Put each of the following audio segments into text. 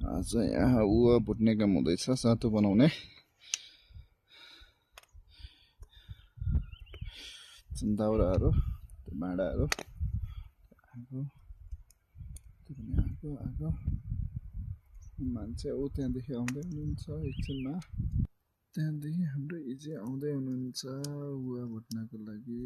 आज यहाँ उवा भुट्ने काम हुँदैछ सातु बनाउने दाउराहरू भाँडाहरू आगो आगो मान्छे ऊ त्यहाँदेखि आउँदै हुनुहुन्छ एकछिनमा त्यहाँदेखि हाम्रो इजे आउँदै हुनुहुन्छ उवा भुट्नको लागि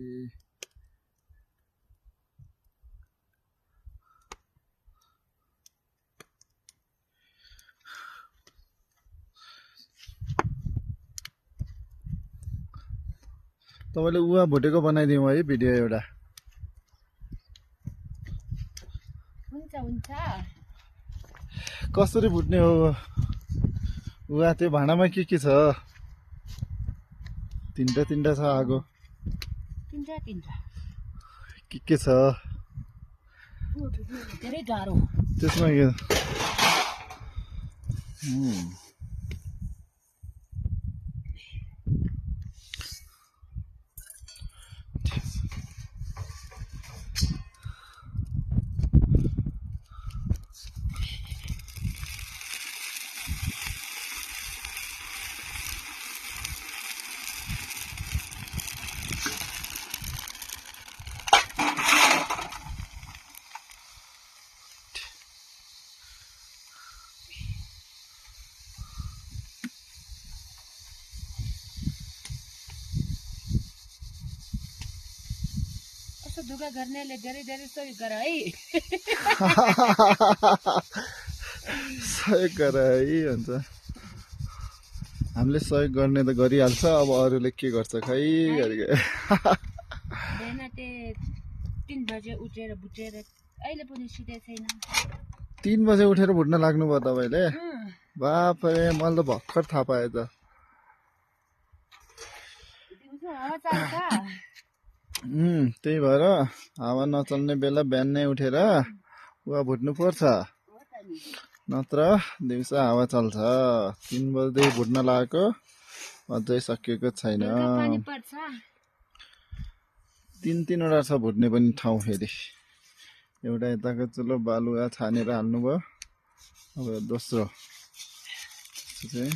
तपाईले उवा भुटेको बनाइदिउँ है भिडियो एउटा हुन्छ हुन्छ कसरी भुट्ने हो उवा त्यो भाँडामा के छ तीनटा छ आगो तीनटा के छ धेरै गाह्रो त्यसमा के दुःख गर्नेले धेरै धेरै सहयोग गर है सहयोग गर है भन्छ हामीले सहयोग गर्ने त गरिहाल्छ अब अरूले के गर्छ खै गरिके बिहान 3 बजे उठेर भुटेर अहिले पनि सिधै छैन 3 बजे उठेर भुट्न लाग्नुभयो तपाईले बाफरे मैले त भर्खर थाहा पाएँ त त्यही भएर हावा नचल्ने बेला बिहानै उठेर उवा भुट्नु पर्छ नत्र दिउँसो हावा चल्छ 3 बजेदेखि भुट्न लागेको अझै सकिएको छैन तीनवटा छ भुट्ने पनि ठाउँ फेरि एउटा यताको चुलो बालुवा छानेर हाल्नुभयो अब दोस्रो चाहिँ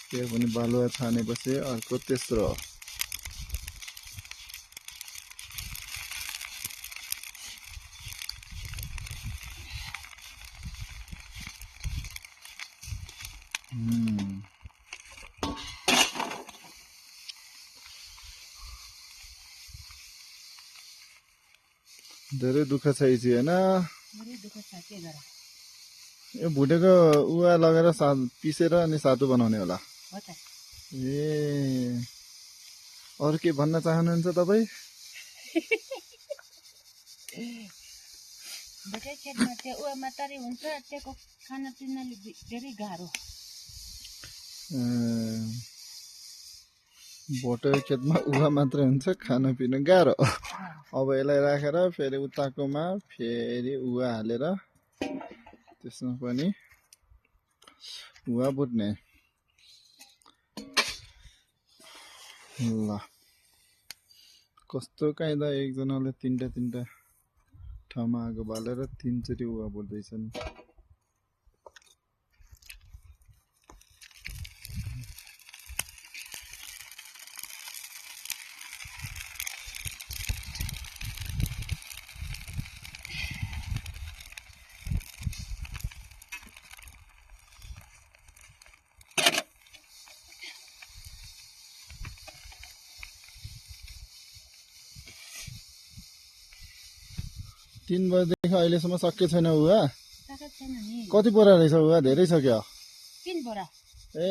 त्यो पनि बालुवा छानेपछि अर्को तेस्रो धेरै दुःख छ इजी हैन यो भुटेको उवा लगेर पिसेर अनि सातु बनाउने होला ए अरु के भन्न चाहनुहुन्छ तपाई भुटे खेतमा त्यो उवा मात्रै हुन्छ त्यसको खाना पिनाले धेरै गाह्रो भोटे खेतमा उवा मात्रै हुन्छ खाना पिना गाह्रो अब यसलाई राखेर फेरि उताकोमा फेरि उवा हालेर त्यसमा पनि उवा भुट्ने ल कस्तो काइदा एकजनाले तीनटा ठाउँमा आगो बालेर 3 चोटी उवा भुट्दैछन् 3 बजेदेखि अहिलेसम्म सके छैन उवा कति बोरा रहेछ उवा धेरै छ क्या 3 बोरा ए